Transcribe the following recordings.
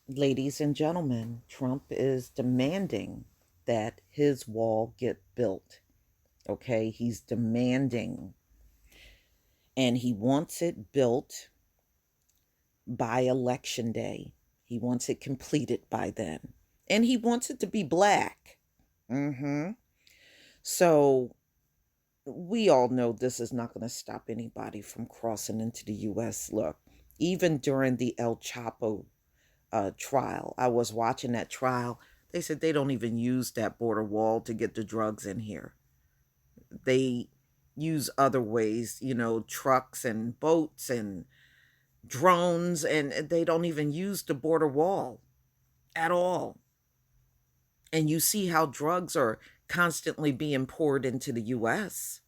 Ladies and gentlemen, Trump is demanding that his wall get built. Okay, he's demanding, and he wants it built by election day. He wants it completed by then. And he wants it to be black. Mm-hmm. So we all know this is not going to stop anybody from crossing into the U.S. Look, even during the El Chapo trial, I was watching that trial. They said they don't even use that border wall to get the drugs in here. They use other ways, trucks and boats and drones, and they don't even use the border wall at all. And you see how drugs are constantly being poured into the US.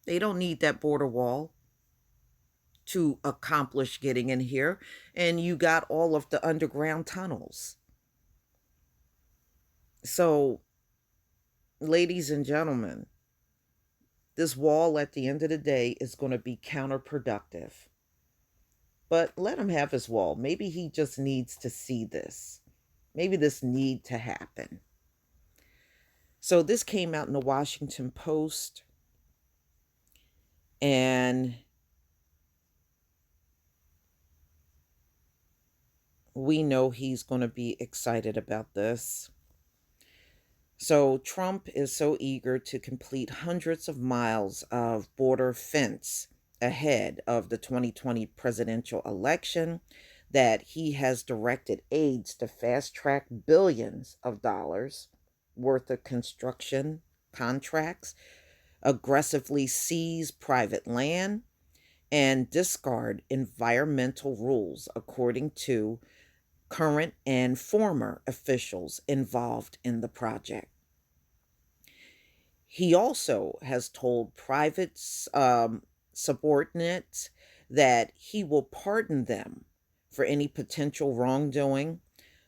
They don't need that border wall to accomplish getting in here. And you got all of the underground tunnels. So, ladies and gentlemen, this wall at the end of the day is going to be counterproductive. But let him have his wall. Maybe he just needs to see this. Maybe this need to happen. So this came out in the Washington Post, and we know he's going to be excited about this. So Trump is so eager to complete hundreds of miles of border fence ahead of the 2020 presidential election that he has directed aides to fast track billions of dollars worth of construction contracts, aggressively seize private land, and discard environmental rules, according to current and former officials involved in the project. He also has told private subordinates that he will pardon them for any potential wrongdoing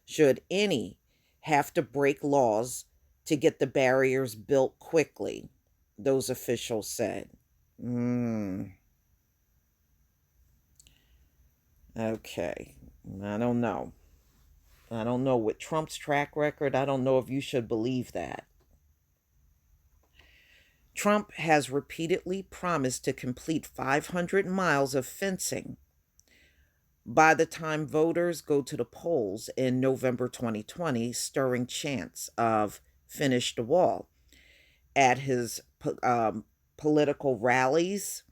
should any have to break laws to get the barriers built quickly, those officials said. Mm, okay, I don't know. I don't know. With Trump's track record, I don't know if you should believe that. Trump has repeatedly promised to complete 500 miles of fencing by the time voters go to the polls in November 2020, stirring chants of finish the wall at his political rallies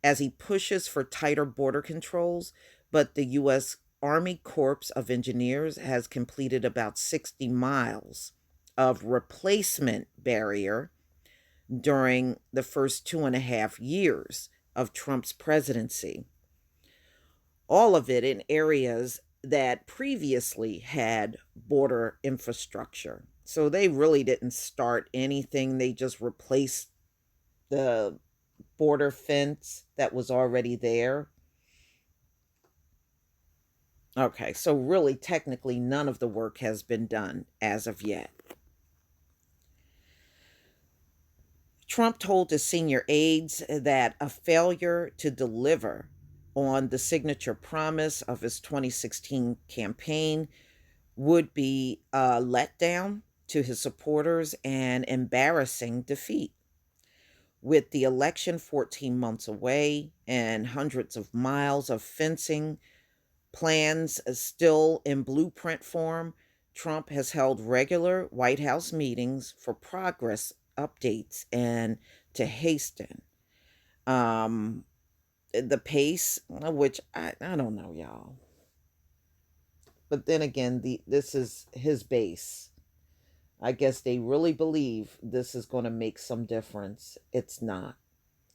as he pushes for tighter border controls. But the U.S. Army Corps of Engineers has completed about 60 miles of replacement barrier during the first 2.5 years of Trump's presidency. All of it in areas that previously had border infrastructure. So they really didn't start anything, they just replaced the border fence that was already there. Okay, so really, technically, none of the work has been done as of yet. Trump told his senior aides that a failure to deliver on the signature promise of his 2016 campaign would be a letdown to his supporters and embarrassing defeat. With the election 14 months away and hundreds of miles of fencing plans still in blueprint form, Trump has held regular White House meetings for progress updates and to hasten um, the pace, which I don't know, y'all. But then again, this is his base. I guess they really believe this is going to make some difference. It's not.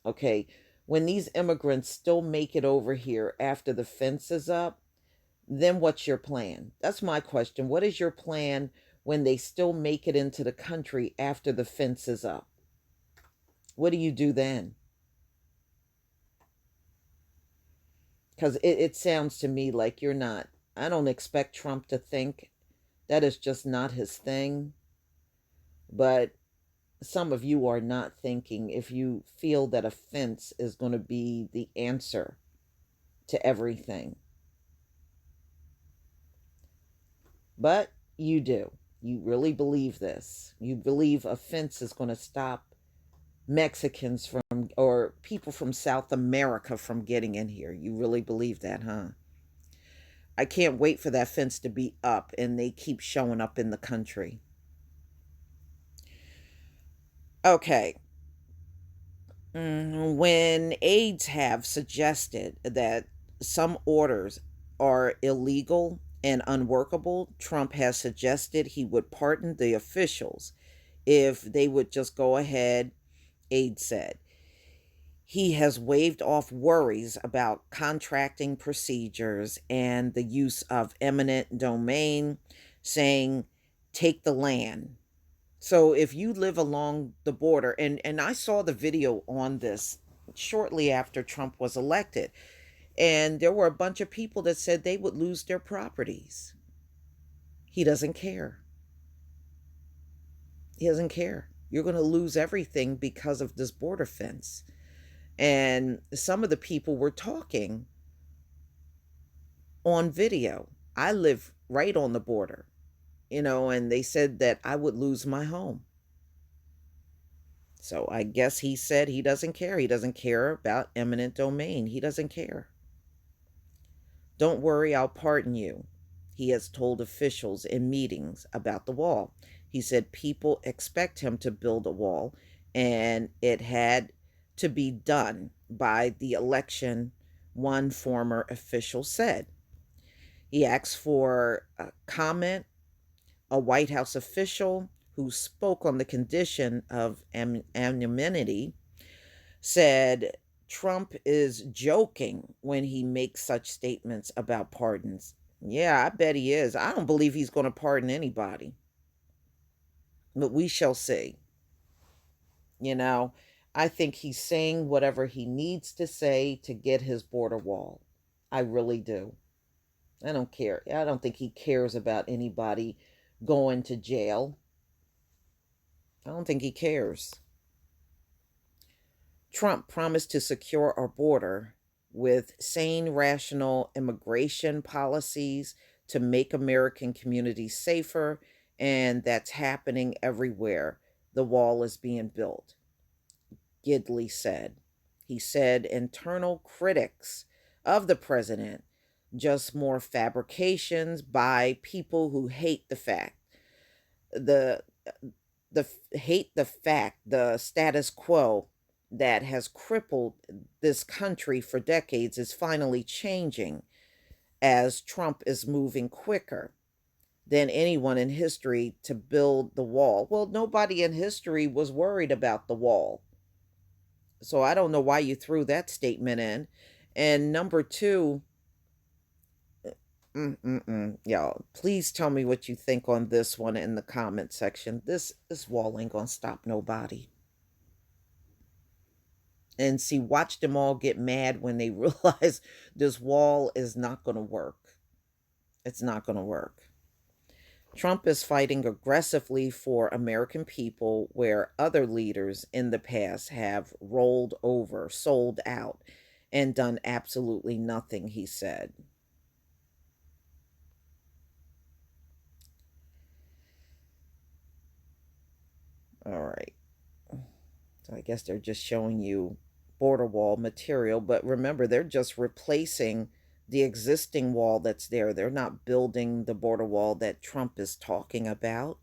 Okay. When these immigrants still make it over here after the fence is up, then what's your plan? That's my question. What is your plan when they still make it into the country after the fence is up? What do you do then? Because it sounds to me like you're not, I don't expect Trump to think that is just not his thing. But some of you are not thinking if you feel that a fence is going to be the answer to everything. But you do. You really believe this. You believe a fence is going to stop Mexicans from, or people from South America from getting in here. You really believe that, huh? I can't wait for that fence to be up and they keep showing up in the country. Okay. When aides have suggested that some orders are illegal and unworkable, Trump has suggested he would pardon the officials if they would just go ahead, aide said. He has waved off worries about contracting procedures and the use of eminent domain, saying, take the land. So if you live along the border, and I saw the video on this shortly after Trump was elected, and there were a bunch of people that said they would lose their properties. He doesn't care. He doesn't care. You're going to lose everything because of this border fence. And some of the people were talking on video. I live right on the border, and they said that I would lose my home. So I guess he said he doesn't care. He doesn't care about eminent domain. He doesn't care. Don't worry, I'll pardon you, he has told officials in meetings about the wall. He said people expect him to build a wall, and it had to be done by the election, one former official said. He asked for a comment. A White House official who spoke on the condition of anonymity said Trump is joking when he makes such statements about pardons. Yeah, I bet he is. I don't believe he's going to pardon anybody, but we shall see. You know, I think he's saying whatever he needs to say to get his border wall. I really do. I don't care. I don't think he cares about anybody going to jail. I don't think he cares. Trump promised to secure our border with sane, rational immigration policies to make American communities safer, and that's happening everywhere. The wall is being built, Gidley said. He said internal critics of the president, just more fabrications by people who hate the fact. The hate the fact, the status quo that has crippled this country for decades is finally changing as Trump is moving quicker than anyone in history to build the wall. Well, nobody in history was worried about the wall. So I don't know why you threw that statement in. And number two, y'all, please tell me what you think on this one in the comment section. This wall ain't gonna stop nobody. And see, watch them all get mad when they realize this wall is not gonna work. It's not gonna work. Trump is fighting aggressively for American people where other leaders in the past have rolled over, sold out, and done absolutely nothing, he said. All right. So I guess they're just showing you border wall material, but remember, they're just replacing the existing wall that's there. They're not building the border wall that Trump is talking about.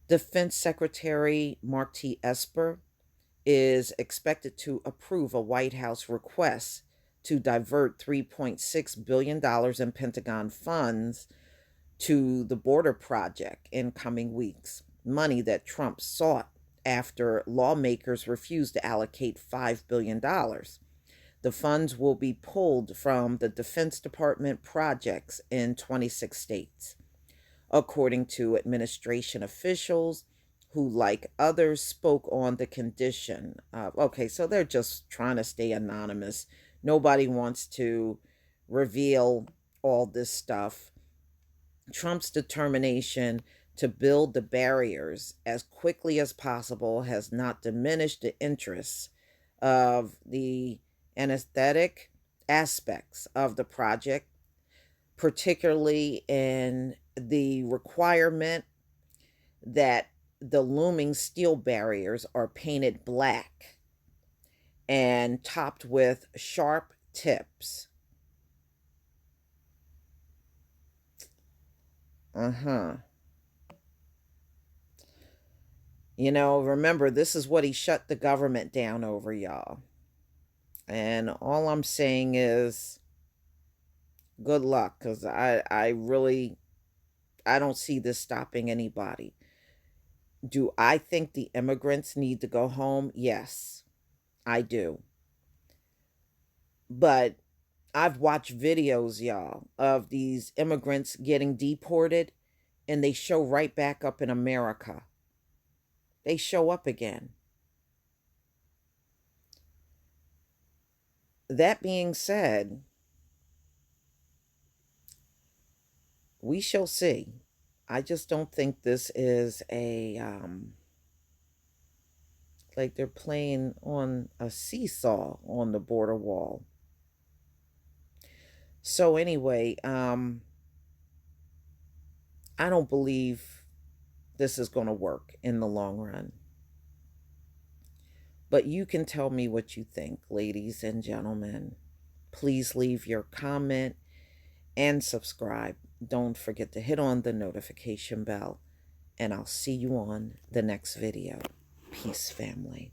Defense Secretary Mark T. Esper is expected to approve a White House request to divert $3.6 billion in Pentagon funds to the border project in coming weeks, money that Trump sought after lawmakers refused to allocate $5 billion. The funds will be pulled from the Defense Department projects in 26 states, according to administration officials who, like others, spoke on the condition. Okay, so they're just trying to stay anonymous. Nobody wants to reveal all this stuff. Trump's determination to build the barriers as quickly as possible has not diminished the interests of the anesthetic aspects of the project, particularly in the requirement that the looming steel barriers are painted black and topped with sharp tips. Uh-huh. You know, remember, this is what he shut the government down over, y'all. And all I'm saying is good luck, because I really, I don't see this stopping anybody. Do I think the immigrants need to go home? Yes, I do. But I've watched videos, y'all, of these immigrants getting deported, and they show right back up in America. They show up again. That being said, we shall see. I just don't think this is a like they're playing on a seesaw on the border wall. So anyway, I don't believe this is going to work in the long run. But you can tell me what you think, ladies and gentlemen. Please leave your comment and subscribe. Don't forget to hit on the notification bell, and I'll see you on the next video. Peace, family.